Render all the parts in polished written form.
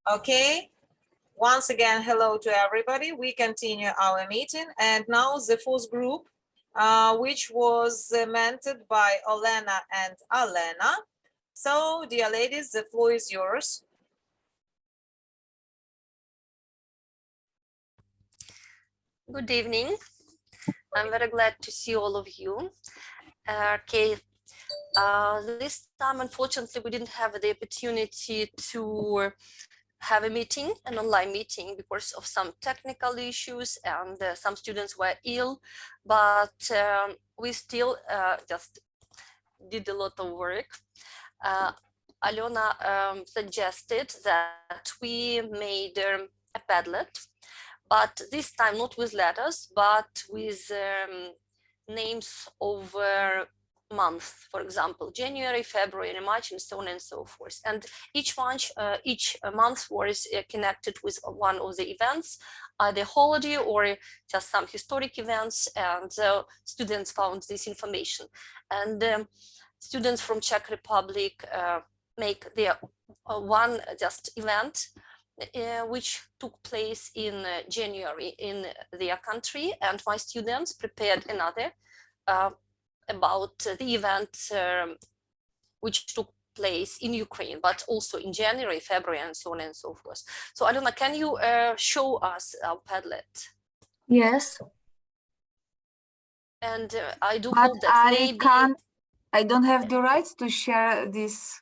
Okay, once again, hello to everybody. We continue our meeting, and now the fourth group, which was mentored by Olena and Alena. So, dear ladies, the floor is yours. Good evening. I'm very glad to see all of you. This time, unfortunately, we didn't have the opportunity to have a meeting, an online meeting, because of some technical issues, and some students were ill, but we still just did a lot of work. Alena suggested that we made a Padlet, but this time not with letters, but with names of months, for example, January, February, March, and so on and so forth. And each month was connected with one of the events, either holiday or just some historic events, and students found this information. And students from Czech Republic make their one just event which took place in January in their country, and my students prepared another about the event which took place in Ukraine, but also in January, February, and so on and so forth. So Alena, can you show us our Padlet? Yes. And I do hope that maybe I don't have the rights to share this.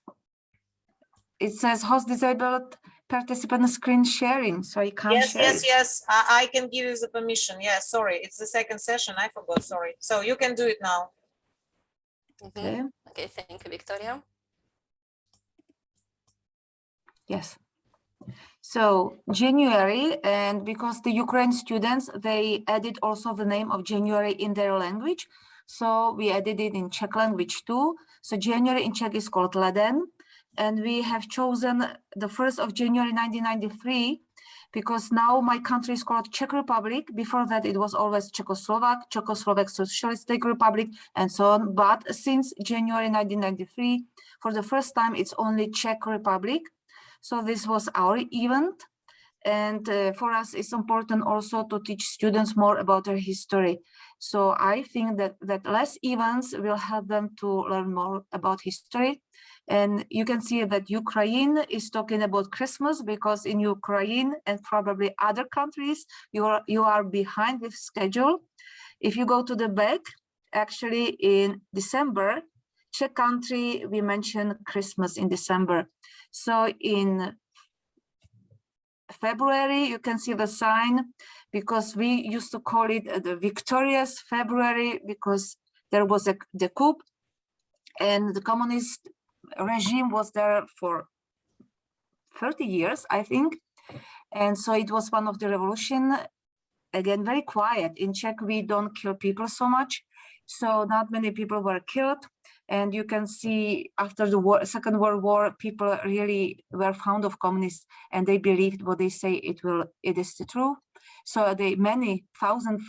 It says host disabled participant screen sharing, so I can't share it. Yes. I can give you the permission. Yes, sorry, it's the second session. I forgot. Sorry. So you can do it now. Okay. Okay, thank you, Victoria. Yes. So January, and because the Ukraine students, they added also the name of January in their language. So we added it in Czech language too. So January in Czech is called Leden. And we have chosen the 1st of January 1993 because now my country is called Czech Republic. Before that, it was always Czechoslovak Socialistic Republic, and so on. But since January 1993, for the first time, it's only Czech Republic. So this was our event. And for us, it's important also to teach students more about their history. So I think that less events will help them to learn more about history. And you can see that Ukraine is talking about Christmas, because in Ukraine and probably other countries, you are behind with schedule. If you go to the back, actually in December, Czech country, we mentioned Christmas in December. So in February, you can see the sign, because we used to call it the victorious February, because there was the coup and the communist regime was there for 30 years, I think. And so it was one of the revolution, again, very quiet. In Czech, we don't kill people so much. So not many people were killed. And you can see after the Second World War, people really were fond of communists, and they believed what they say it is the truth. So many thousand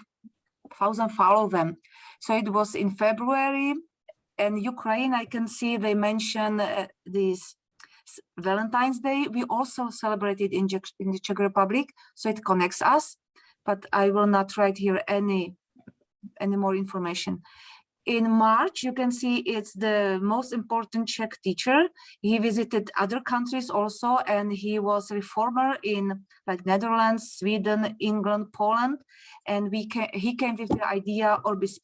follow them. So it was in February. And Ukraine, I can see they mention this Valentine's Day. We also celebrated in the Czech Republic, so it connects us. But I will not write here any more information. In March, you can see it's the most important Czech teacher. He visited other countries also, and he was a reformer in like Netherlands, Sweden, England, Poland. And he came with the idea Orbis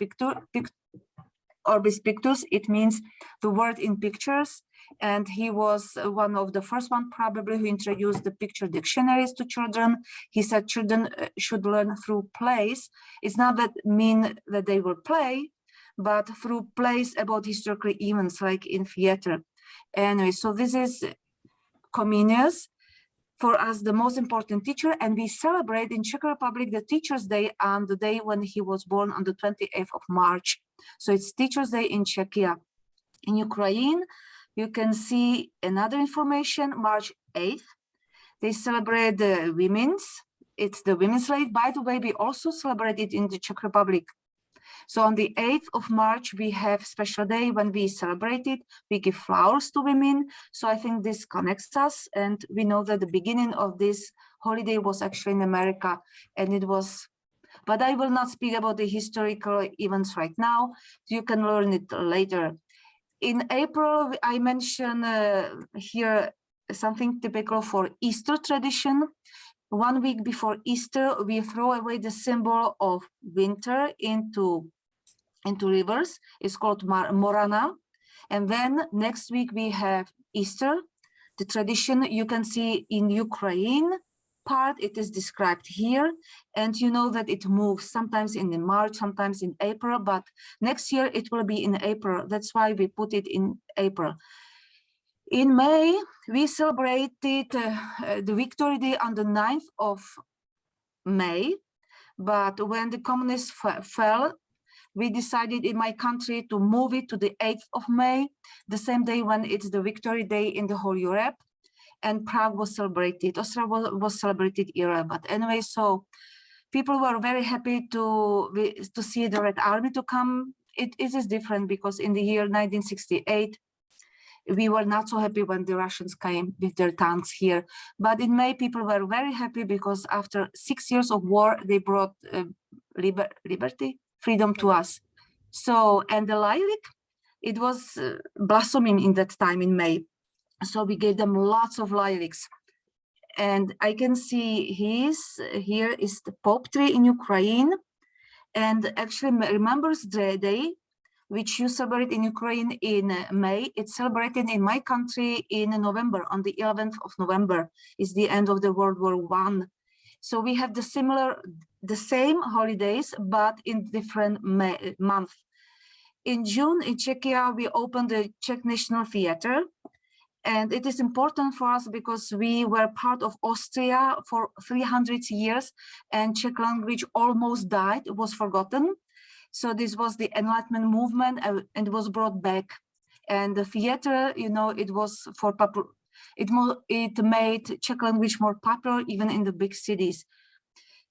Pictus, it means the word in pictures. And he was one of the first one probably who introduced the picture dictionaries to children. He said children should learn through plays. It's not that mean that they will play, but through plays about historical events like in theater. Anyway, so this is Comenius, for us the most important teacher, and we celebrate in Czech Republic the Teachers' Day on the day when he was born, on the 28th of March. So it's Teachers' Day in Czechia. In Ukraine, you can see another information, March 8th. They celebrate the women's. It's the Women's Day. By the way, we also celebrate it in the Czech Republic. So on the 8th of March, we have special day when we celebrate it. We give flowers to women. So I think this connects us. And we know that the beginning of this holiday was actually in America, and it was, but I will not speak about the historical events right now. You can learn it later. In April, I mentioned here something typical for Easter tradition. 1 week before Easter, we throw away the symbol of winter into rivers. It's called Morana. And then next week we have Easter. The tradition you can see in Ukraine part, it is described here. And you know that it moves sometimes in March, sometimes in April, but next year it will be in April. That's why we put it in April. In May, we celebrated the Victory Day on the 9th of May. But when the communists fell, we decided in my country to move it to the 8th of May, the same day when it's the Victory Day in the whole Europe. And Prague was celebrated, Austria was celebrated era. But anyway, so people were very happy to see the Red Army to come. It is different because in the year 1968, we were not so happy when the Russians came with their tanks here. But in May, people were very happy because after 6 years of war, they brought liberty, freedom to us. So, and the lilac, it was blossoming in that time in May. So we gave them lots of lilacs. And I can see here is the Pope tree in Ukraine. And actually remembers the day which you celebrate in Ukraine in May. It's celebrated in my country in November, on the 11th of November. Is the end of the World War I. So we have the same holidays, but in different months. In June, in Czechia, we opened the Czech National Theatre. And it is important for us because we were part of Austria for 300 years and Czech language almost died, it was forgotten. So this was the Enlightenment movement and it was brought back. And the theater, you know, it was for it made Czech language more popular even in the big cities.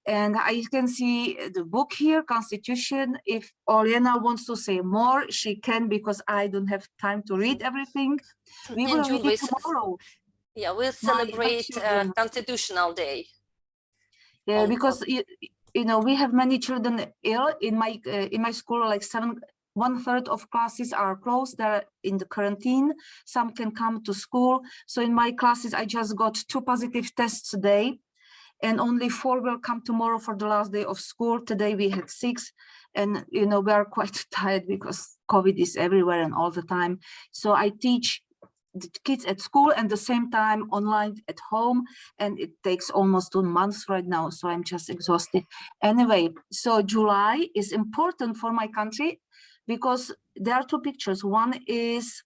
And I can see the book here, Constitution. If Olena wants to say more, she can, because I don't have time to read everything. We will read it tomorrow. Yeah, we'll celebrate Constitutional Day. Yeah, because you know, we have many children ill in my school. Like 1/3 of classes are closed. They're in the quarantine. Some can come to school. So in my classes, I just got 2 positive tests today. And only 4 will come tomorrow for the last day of school. Today we had 6, and you know, we are quite tired because COVID is everywhere and all the time. So I teach the kids at school and the same time online at home, and it takes almost 2 months right now. So I'm just exhausted. Anyway, so July is important for my country because there are 2 pictures. One is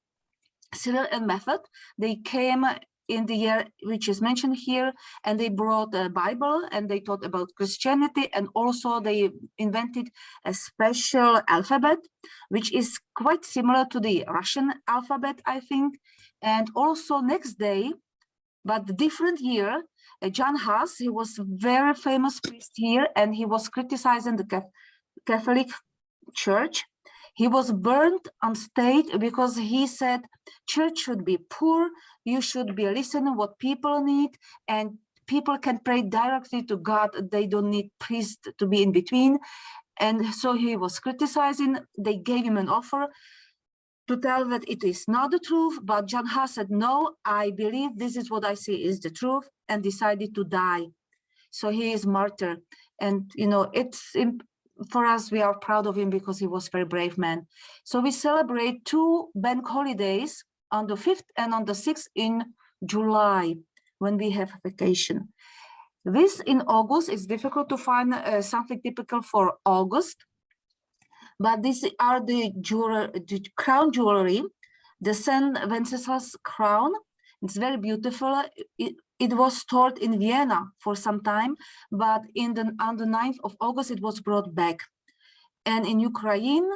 Cyril and Method. They came in the year which is mentioned here, and they brought a Bible and they taught about Christianity, and also they invented a special alphabet which is quite similar to the Russian alphabet, I think. And also next day, but the different year, John Huss, he was a very famous priest here, and he was criticizing the Catholic Church. He was burned on stake because he said church should be poor, you should be listening what people need, and people can pray directly to God. They don't need priests to be in between. And so he was criticizing. They gave him an offer to tell that it is not the truth, but John Huss said, no, I believe this is what I say is the truth, and decided to die. So he is martyr. And you know, it's for us, we are proud of him because he was a very brave man. So we celebrate 2 bank holidays on the 5th and on the 6th in July when we have vacation. This in August, it's difficult to find something typical for August, but these are the crown jewelry, the St. Wenceslas crown. It's very beautiful. It was stored in Vienna for some time, but on the 9th of August, it was brought back. And in Ukraine,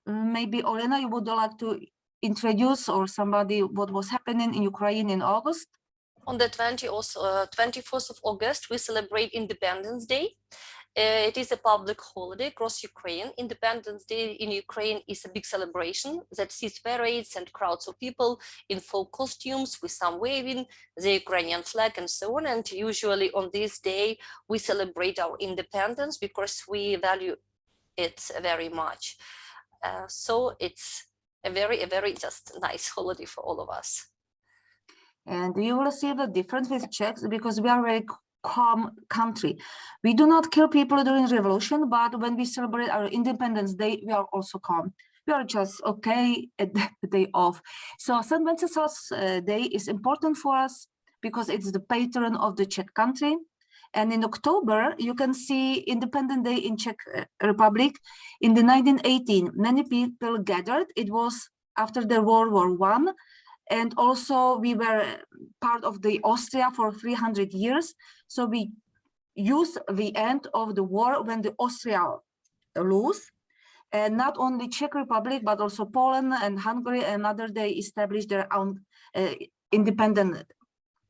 maybe Olena, you would like to introduce, or somebody, what was happening in Ukraine in August? On the 24th of August, we celebrate Independence Day. It is a public holiday across Ukraine. Independence Day in Ukraine is a big celebration that sees parades and crowds of people in full costumes with some waving the Ukrainian flag and so on. And usually on this day, we celebrate our independence because we value it very much. So it's a very just nice holiday for all of us. And you will see the difference with Czechs because we are very calm country. We do not kill people during revolution, but when we celebrate our Independence Day, we are also calm. We are just okay at the day off. So St. Wenceslas Day is important for us because it's the patron of the Czech country. And in October, you can see Independence Day in Czech Republic. In the 1918, many people gathered. It was after the World War I. And also we were part of the Austria for 300 years. So we use the end of the war when the Austria lose. And not only Czech Republic, but also Poland and Hungary, another they established their own independent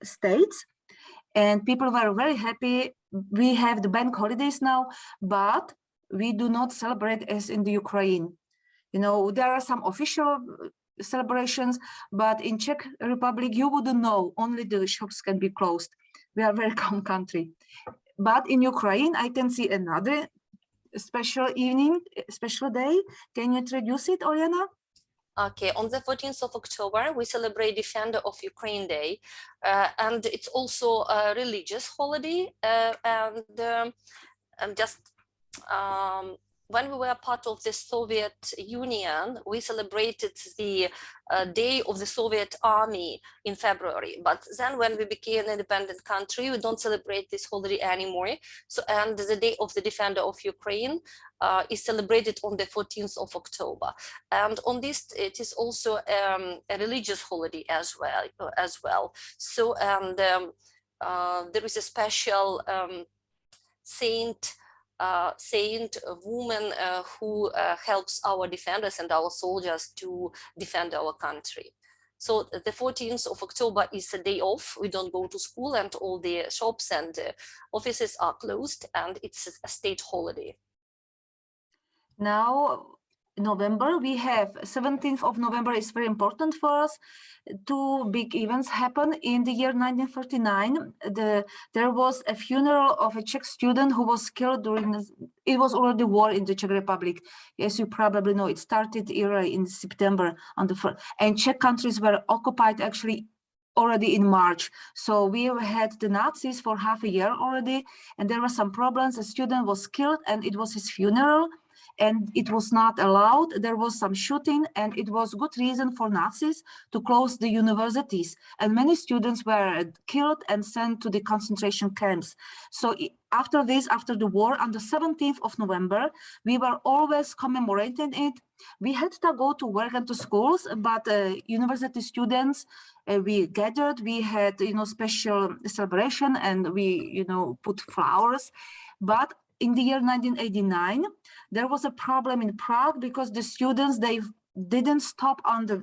states. And people were very happy. We have the bank holidays now, but we do not celebrate as in the Ukraine. You know, there are some official celebrations, but in Czech Republic, you wouldn't know, only the shops can be closed. We are a very calm country. But in Ukraine, I can see another special evening, special day. Can you introduce it, Oriana? Okay, on the 14th of October, we celebrate Defender of Ukraine Day, and it's also a religious holiday. When we were part of the Soviet Union, we celebrated the Day of the Soviet Army in February. But then when we became an independent country, we don't celebrate this holiday anymore. So, and the Day of the Defender of Ukraine is celebrated on the 14th of October. And on this, it is also a religious holiday as well. So, and there is a special saint woman who helps our defenders and our soldiers to defend our country. So the 14th of October is a day off. We don't go to school and all the shops and offices are closed, and it's a state holiday. Now, November, we have 17th of November is very important for us. Two big events happened in the year 1939. There was a funeral of a Czech student who was killed it was already war in the Czech Republic. As you probably know, it started early in September on the 1st, and Czech countries were occupied actually already in March. So we had the Nazis for half a year already, and there were some problems. A student was killed and it was his funeral, and it was not allowed. There was some shooting, and it was good reason for Nazis to close the universities. And many students were killed and sent to the concentration camps. So after this, after the war, on the 17th of November, we were always commemorating it. We had to go to work and to schools, but university students, we gathered, we had, special celebration, and we, put flowers. But in the year 1989, there was a problem in Prague because the students, they didn't stop on the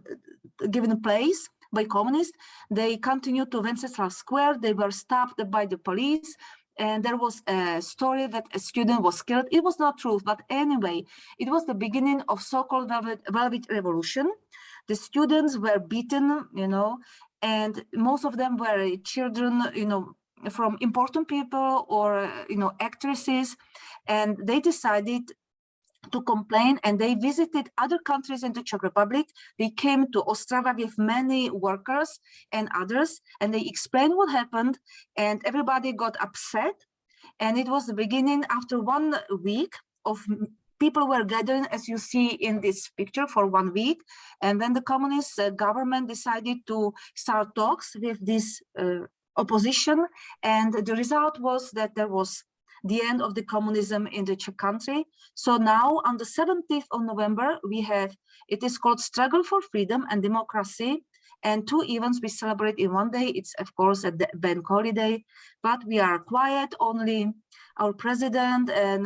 given place by communists. They continued to Wenceslas Square. They were stopped by the police. And there was a story that a student was killed. It was not true, but anyway, it was the beginning of so-called Velvet Revolution. The students were beaten, and most of them were children, from important people or, actresses, and they decided to complain, and they visited other countries in the Czech Republic. They came to Ostrava with many workers and others, and they explained what happened, and everybody got upset. And it was the beginning. After 1 week of people were gathering, as you see in this picture, for 1 week. And then the communist government decided to start talks with this opposition. And the result was that there was the end of the communism in the Czech country. So now on the 17th of November, it is called Struggle for Freedom and Democracy. And 2 events we celebrate in 1 day. It's of course a bank holiday, but we are quiet. Only our president and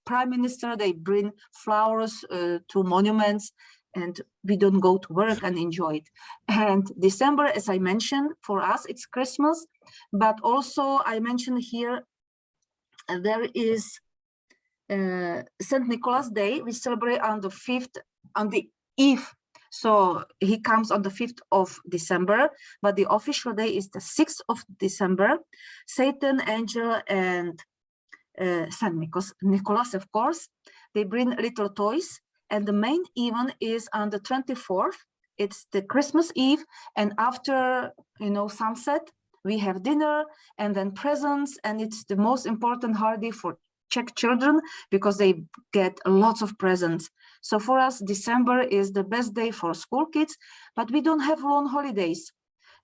prime minister, they bring flowers to monuments, and we don't go to work and enjoy it. And December, as I mentioned, for us, it's Christmas, but also I mentioned here there is St. Nicholas Day. We celebrate on the 5th, on the eve. So he comes on the 5th of December, but the official day is the 6th of December. Satan, angel, and St. Nicholas, of course, they bring little toys. And the main event is on the 24th. It's the Christmas Eve. And after, sunset, we have dinner and then presents. And it's the most important holiday for Czech children because they get lots of presents. So for us, December is the best day for school kids, but we don't have long holidays.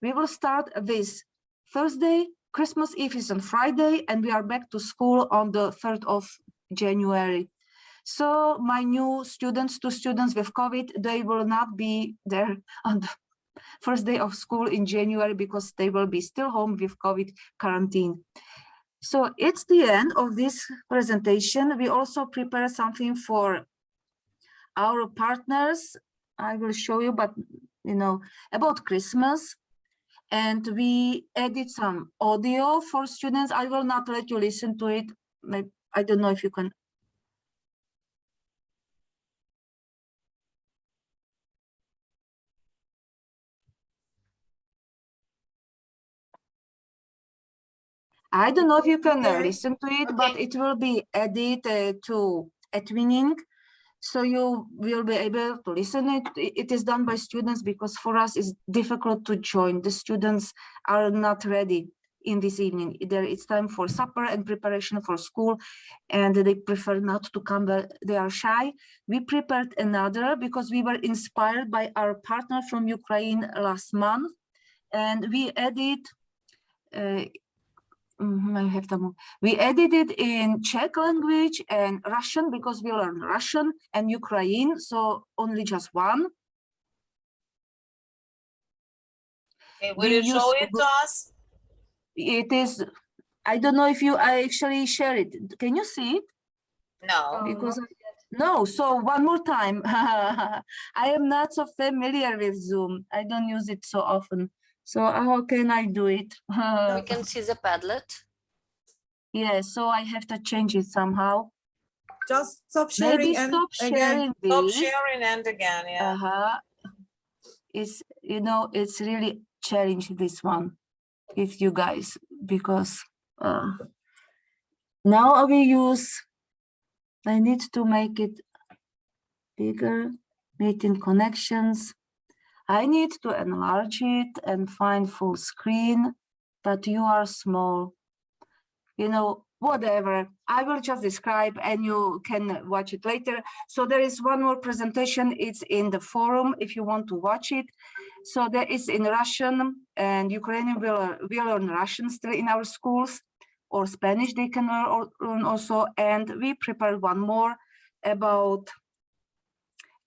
We will start this Thursday, Christmas Eve is on Friday, and we are back to school on the 3rd of January. So my new students, 2 students with COVID, they will not be there on the first day of school in January because they will be still home with COVID quarantine. So it's the end of this presentation. We also prepare something for our partners. I will show you, but about Christmas. And we added some audio for students. I will not let you listen to it. I don't know if you can. I don't know if you can listen to it, but it will be added to Twinning. So you will be able to listen it. It is done by students because for us it's difficult to join. The students are not ready in this evening. Either it's time for supper and preparation for school, and they prefer not to come, but they are shy. We prepared another because we were inspired by our partner from Ukraine last month, and we added we edited in Czech language and Russian because we learn Russian and Ukraine, so only just one. Okay, will you show it to us? It is, I don't know if I actually share it. Can you see it? No. Because no, so one more time. I am not so familiar with Zoom. I don't use it so often. So how can I do it? We can see the Padlet. Yeah, so I have to change it somehow. Just stop sharing. Maybe and stop again. sharing Stop this. sharing and again, yeah. It's, it's really challenging, this one, with you guys, because now we use, I need to make it bigger, meeting connections. I need to enlarge it and find full screen, but you are small. Whatever. I will just describe and you can watch it later. So there is one more presentation. It's in the forum if you want to watch it. So there is in Russian, and Ukrainian will learn Russian still in our schools, or Spanish they can learn also. And we prepared one more about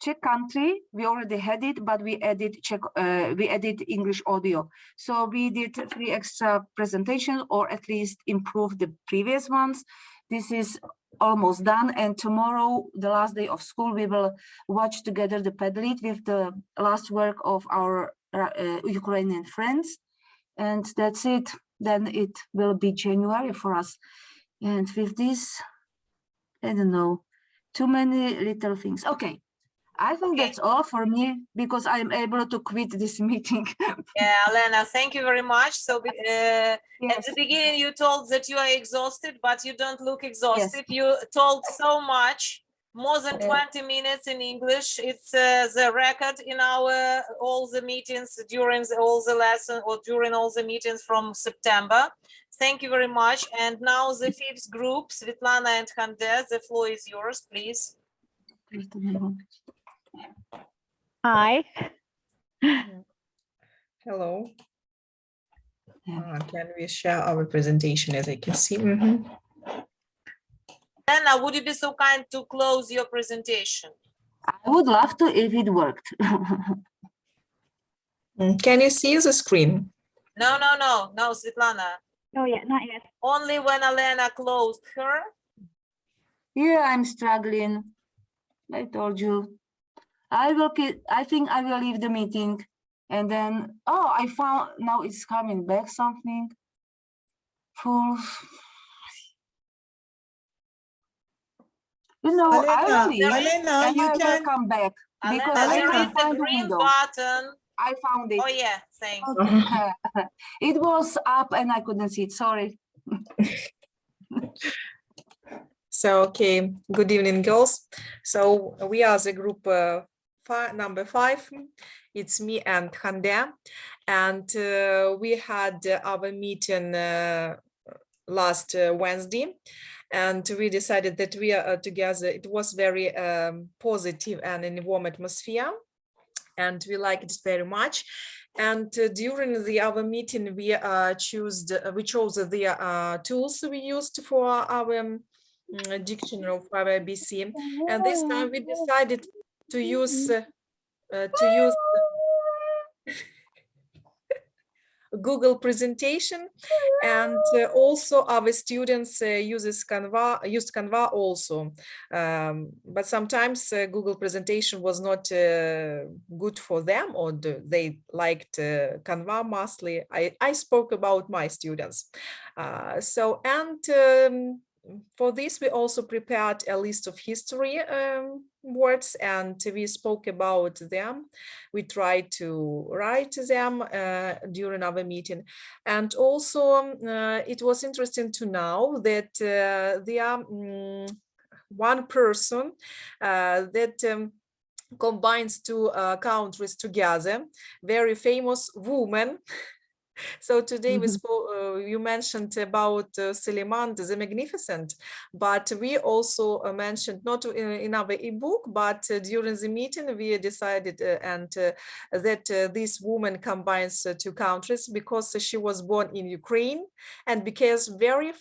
Czech country. We already had it, but we added English audio. So we did 3 extra presentations, or at least improved the previous ones. This is almost done, and tomorrow, the last day of school, we will watch together the Padlet with the last work of our Ukrainian friends, and that's it. Then it will be January for us. And with this, I don't know, too many little things. Okay. I think that's all for me because I'm able to quit this meeting. Yeah, Elena, thank you very much. So at the beginning, you told that you are exhausted, but you don't look exhausted. Yes. You told so much, more than 20 minutes in English. It's the record in our all the meetings during all the lesson or during all the meetings from September. Thank you very much. And now the 5th group, Svetlana and Hande, the floor is yours, please. Hi. Hello. Can we share our presentation as I can see? Mm-hmm. Anna, would you be so kind to close your presentation? I would love to if it worked. Can you see the screen? No, Svetlana. Oh, yeah, not yet. Only when Elena closed her. Yeah, I'm struggling. I told you. I think I will leave the meeting, and then, I found, now it's coming back something. Full. You know, I Alena, leave Alena, and you I will can. come back because Alena, I there can is a find the green window. button. I found it. Oh yeah, thank you. Okay. It was up and I couldn't see it. Sorry. So, okay, good evening, girls. So we are the group number 5. It's me and Hande. And we had our meeting last Wednesday. And we decided that we are together. It was very positive and in a warm atmosphere. And we liked it very much. And during our meeting, we chose the tools we used for our dictionary of our ABC. And this time we decided to use Google presentation, and also our students used Canva also, but sometimes Google presentation was not good for them, or they liked Canva mostly. I spoke about my students. For this, we also prepared a list of history words, and we spoke about them. We tried to write them during our meeting. And also, it was interesting to know that there are one person that combines two countries together, very famous woman. So today we spoke, you mentioned about Suleiman the Magnificent, but we also mentioned, not in our ebook, but during the meeting we decided that this woman combines two countries because she was born in Ukraine and became very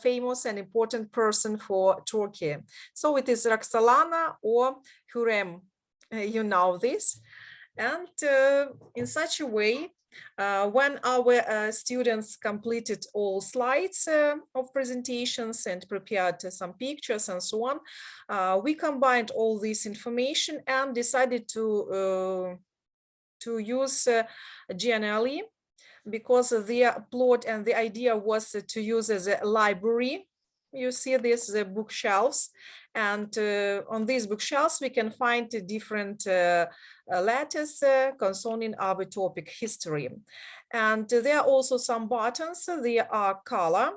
famous and important person for Turkey. So it is Roxalana or Hürrem, you know this. And in such a way, when our students completed all slides of presentations and prepared some pictures and so on, we combined all this information and decided to use GNLE, because the plot and the idea was to use as a library. You see this bookshelves, and on these bookshelves we can find different letters concerning our topic history. And there are also some buttons, they are color,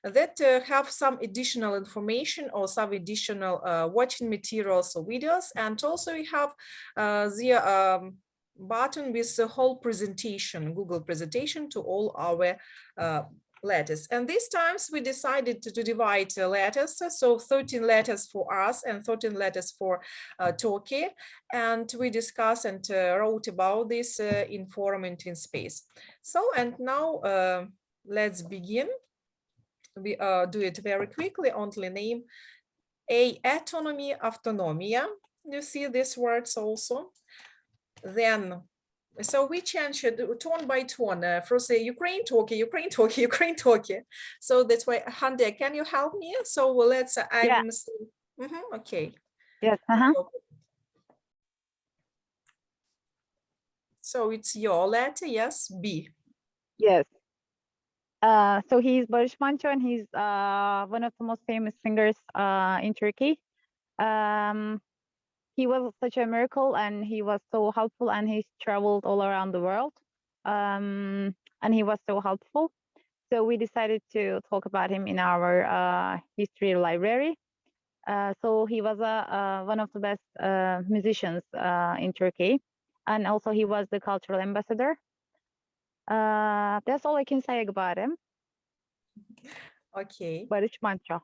that have some additional information or some additional watching materials or videos. And also we have the button with the whole presentation, Google presentation, to all our letters. And these times we decided to divide letters, so 13 letters for us and 13 letters for Turkey. And we discussed and wrote about this in forum and in space. So, and now let's begin. We do it very quickly, only name A, autonomy, autonomia. You see these words also. Then, so we change it tone by tone. First, Ukraine, Turkey, Ukraine, Turkey, Ukraine, Turkey. So that's why, Hande, can you help me? So let's, Yeah. Okay. Yes. So it's your letter, yes, B. Yes. So he's Barış Manço, and he's one of the most famous singers in Turkey. He was such a miracle, and he was so helpful, and he's traveled all around the world. And he was so helpful. So we decided to talk about him in our history library. So he was one of the best musicians in Turkey, and also he was the cultural ambassador. That's all I can say about him. Okay. Barış Manço.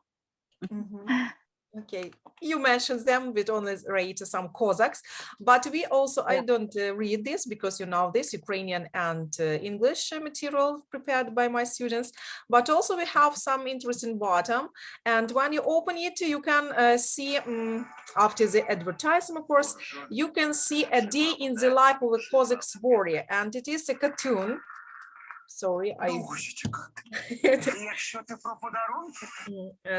Okay, you mentioned them with only rate some Cossacks, but we also, I don't read this because you know this Ukrainian and English material prepared by my students, but also we have some interesting bottom, and when you open it, you can see after the advertisement, of course, you can see a day in the life of a Cossack warrior, and it is a cartoon. Sorry,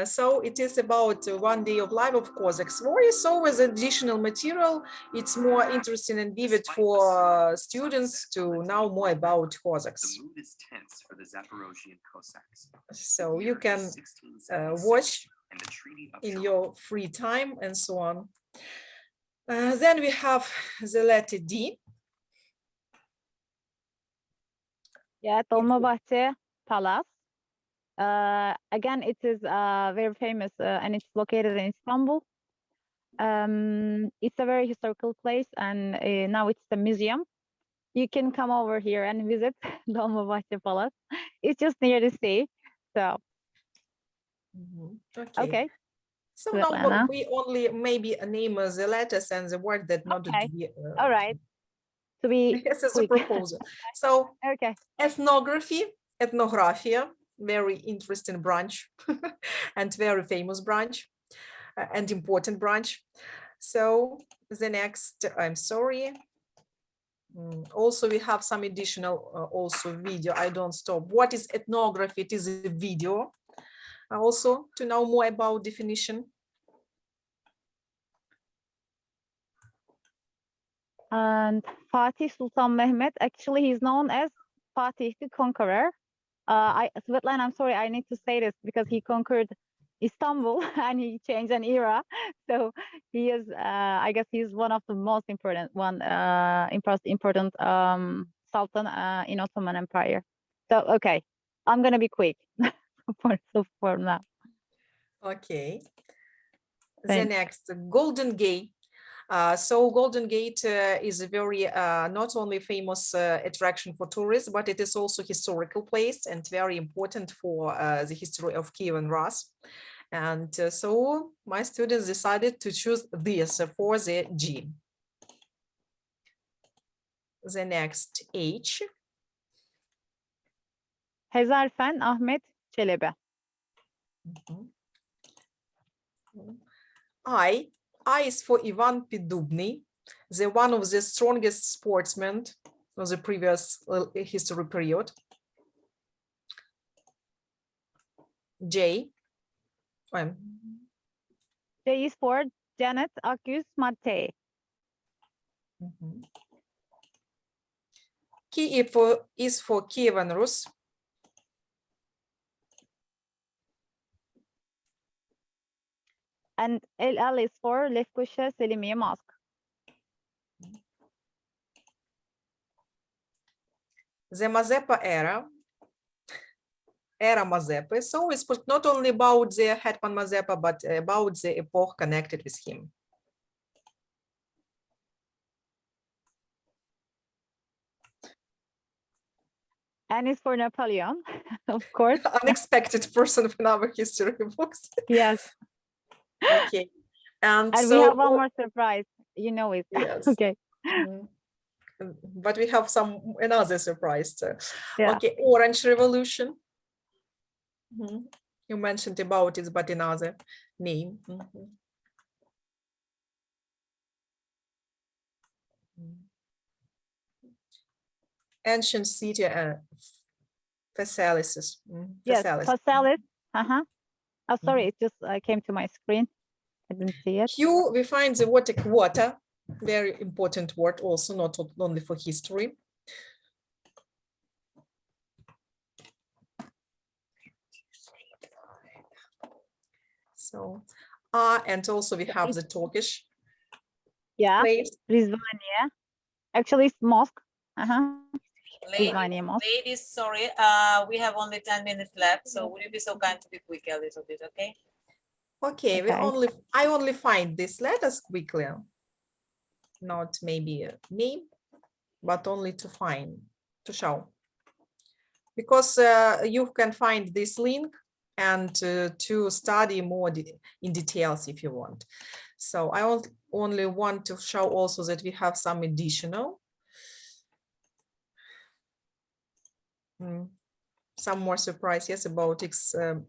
so it is about one day of life of Cossacks warriors. So with additional material, it's more interesting and vivid for students to know more about Cossacks. The mood is tense for the Zaporozhian Cossacks. So you can watch in your free time and so on. Then we have the letter D. Yeah, Dolmabahce Palace. Again, it is very famous and it's located in Istanbul. It's a very historical place and now it's a museum. You can come over here and visit Dolmabahce Palace. It's just near the sea. So, okay. So Svetlana. now we only maybe name the letters and the word that not Okay. to be. All right. To be This is a quick. proposal. So Okay. ethnography, ethnographia, very interesting branch and very famous branch and important branch. So the next, I'm sorry. Also, we have some additional also video. I don't stop. What is ethnography? It is a video. Also, to know more about definition. And Fatih Sultan Mehmet, actually he's known as Fatih the Conqueror. Svetlana, I'm sorry, I need to say this because he conquered Istanbul and he changed an era. So he is, I guess he's one of the most important sultan in Ottoman Empire. So, okay, I'm gonna be quick for now. Okay. The Thanks. next, Golden Gate. So Golden Gate is a very not only famous attraction for tourists, but it is also historical place and very important for the history of Kiev and Rus. And so my students decided to choose this for the G. The next H. Hezarfen Ahmet Çelebi. I is for Ivan Pidubny, the one of the strongest sportsmen of the previous history period. J. J is for Janet Akgüz Mattei. K is for Kievan Rus. And LL is for Lefkoşa Selimiye Mosque. The Mazepa era Mazepa. So it's not only about the Hetman Mazepa, but about the epoch connected with him. N is for Napoleon, of course. Unexpected person in our history books. Yes. Okay. And And so, we have one more surprise. You know it. Yes. Okay. But we have another surprise too. Yeah. Okay, Orange Revolution. You mentioned about it, but another name. Ancient city Phasaelis. Yes, Phasaelis. Oh, sorry, it just came to my screen. I didn't see it. Q, we find the word quota, very important word also, not only for history. So, and also we have the Turkish place. Rizvaniye. Actually, it's mosque. Ladies, sorry, we have only 10 minutes left, so would you be so kind to be quick a little bit, okay? Okay, I only find these letters quickly, not maybe a name, but only to show. Because you can find this link and to study more in details if you want. So I only want to show also that we have some additional. Some more surprise, yes, about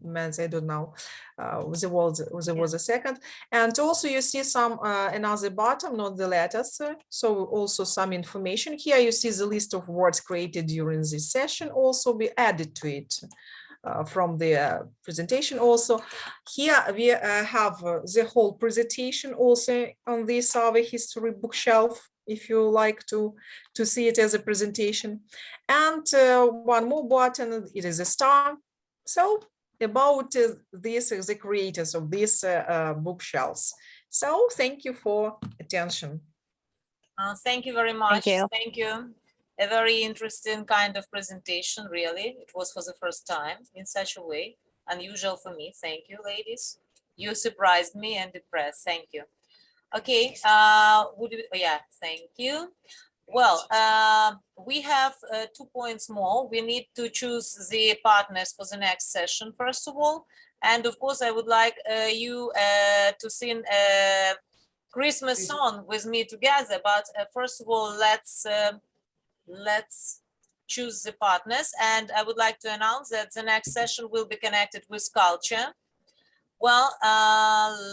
months, I don't know. There was a second. And also you see some another bottom, not the letters. So also some information here. You see the list of words created during this session. Also we added to it from the presentation. Also here we have the whole presentation also on this our history bookshelf, if you like to see it as a presentation. And one more button, it is a star. So about the creators of these bookshelves. So thank you for attention. Thank you very much. you. Thank you. A very interesting kind of presentation, really. It was for the first time in such a way. Unusual for me. Thank you, ladies. You surprised me and impressed. Thank you. Okay. Yeah, thank you. Well, we have 2 points more. We need to choose the partners for the next session, first of all. And of course, I would like you to sing a Christmas song with me together. But first of all, let's choose the partners. And I would like to announce that the next session will be connected with culture. Well,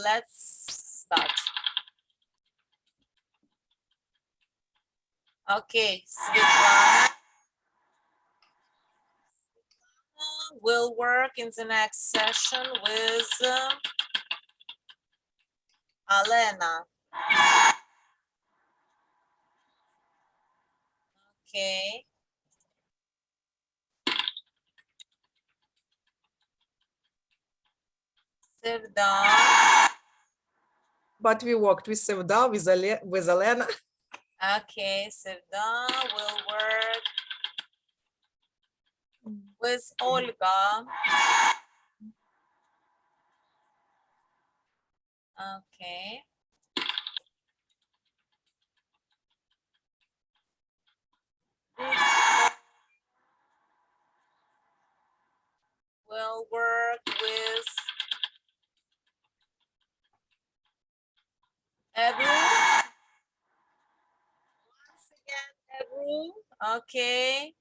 let's start. Okay, Svetlana will work in the next session with Alena. Okay. Sevda. But we worked with Sevda, with Elena. Okay, Sevda will work with Olga. Okay. Will work with Ebru. Once again, Ebru. Okay.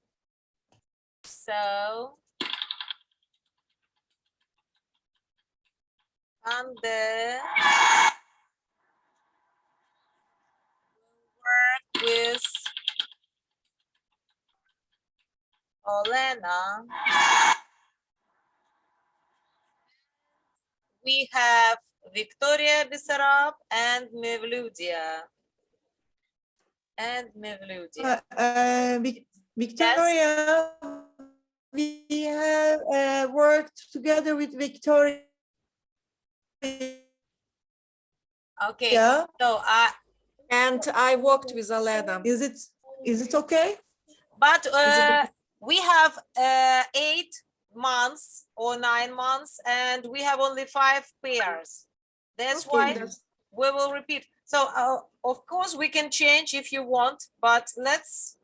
So, and then work with Olena. We have Victoria Bessarab and Mevludia. Victoria, we have worked together with Victoria. Okay. Yeah. So And I worked with Elena. Is it okay? but we have 8 months or 9 months, and we have only 5 pairs. That's Okay, why we will repeat. So of course we can change if you want, but let's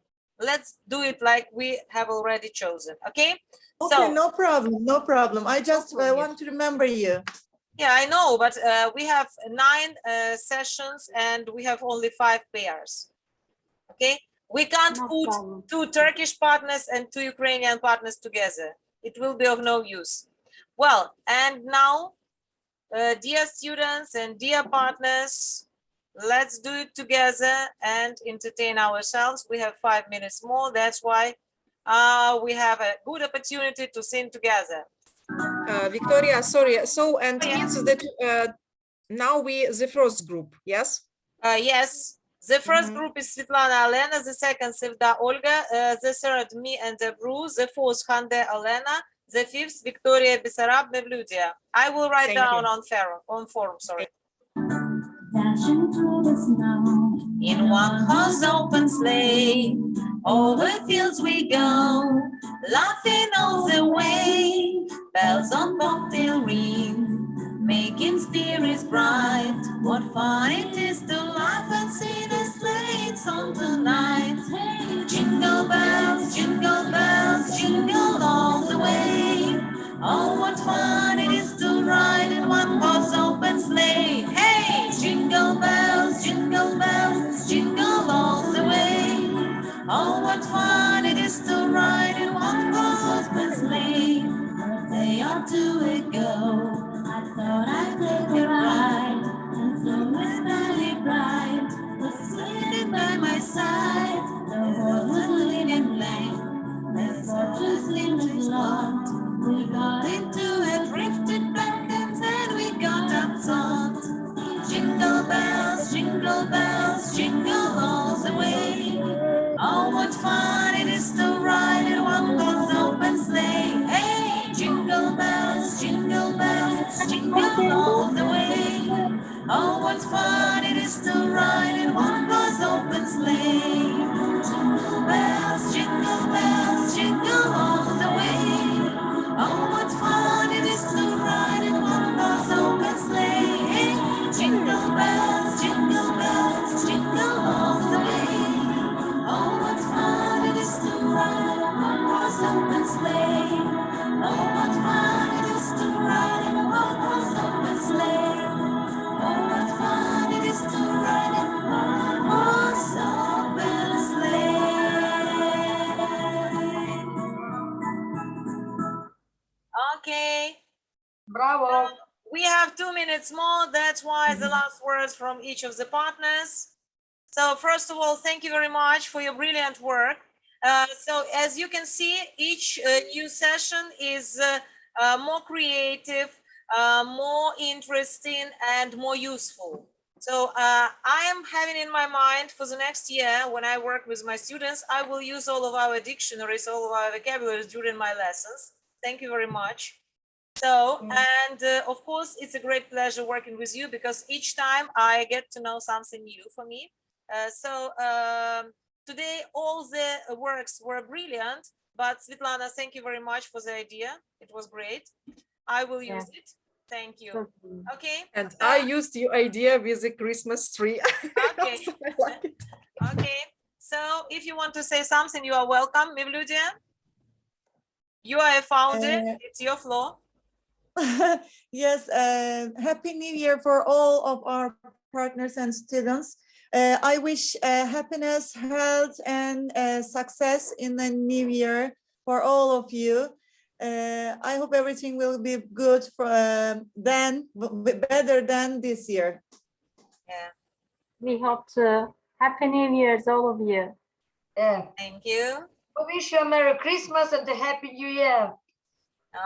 do it like we have already chosen. Okay. Okay, So no problem, no problem. I just want to remember you. yeah, I know, but we have 9 sessions and we have only 5 pairs. Okay, we can't put 2 Turkish partners and 2 Ukrainian partners together. It will be of no use. Well, and now, dear students and dear partners, let's do it together and entertain ourselves. We have 5 minutes more. That's why we have a good opportunity to sing together. Victoria, sorry. So, and means that now we the first group, yes? Yes, the first group is Svetlana Alena, the second Sevda Olga, the third me and Ebru, the fourth Hande Alena, the fifth Victoria Bessarab Mevludia. I will write down on form, sorry. Dashing through the snow In one horse open sleigh, over fields we go, laughing all the way. Bells on bobtail ring, making spirits bright. What fun it is to laugh and sing a sleigh song tonight. Hey, jingle bells, jingle all the way. Oh, what fun it is to ride in one horse open sleigh. Hey, jingle bells, jingle all the way. Oh, what fun it is to ride in one horse open sleigh. A day or two ago, I thought I'd take a ride, and so Miss Valley Bright was sitting by my side. The world was leaning blank, the fortress seemed locked. We got into a drifted back, and then we got upset. Jingle bells, jingle all the way. Oh, what fun it is to ride in one horse open sleigh. Hey, jingle bells, Oh, what fun it is to ride in one horse open sleigh. Jingle bells, jingle all the way. Oh, what fun it is to ride in one horse open sleigh. Jingle bells, jingle all the way. Oh, what fun it is to ride in one horse open sleigh. Oh, what fun it is to ride in one horse open sleigh. Oh, what fun it is to ride in one horse open sleigh. Okay. Bravo. We have 2 minutes more. That's why the last words from each of the partners. So first of all, thank you very much for your brilliant work. So as you can see, each new session is more creative, more interesting, and more useful. So I am having in my mind for the next year, when I work with my students, I will use all of our dictionaries, all of our vocabularies during my lessons. Thank you very much. So, and of course, it's a great pleasure working with you because each time I get to know something new for me. Today, all the works were brilliant, but Svetlana, thank you very much for the idea. It was great. I will use it. Thank you. Okay. And I used your idea with the Christmas tree. Okay. I like it. Okay. So if you want to say something, you are welcome. Mevludia, you are a founder. It's your floor. Yes, Happy New Year for all of our partners and students. I wish happiness, health, and success in the new year for all of you. I hope everything will be good for better than this year. Yeah. We hope to. Happy New Year's, all of you. Yeah. Thank you. We wish you a Merry Christmas and a Happy New Year.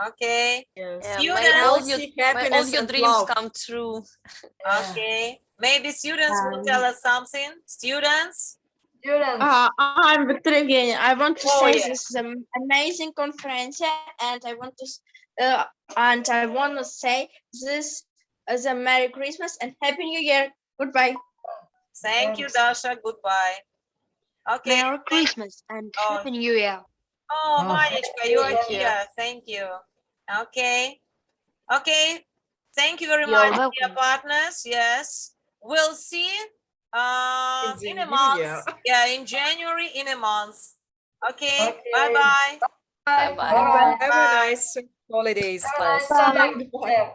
Okay. Yes. Students, May all seek your happiness and dreams love. come true. Okay. Maybe students will tell us something. Students. Students. I'm Victoria again. I want to Oh, say yeah. this is an amazing conference, and I want to say this is a Merry Christmas and Happy New Year. Goodbye. Thank you, Dasha. Goodbye. Okay. Merry Christmas and Oh. Happy New Year. Oh, Manichka, you are Thank you. here. Thank you. Okay. Okay. Thank you very You're much, dear welcome. partners. Yes. We'll see In the in a new month. year. Yeah, in January, in a month. Okay. Okay. Bye-bye. Bye-bye. Have a Bye. nice holidays, Bye. guys. Bye.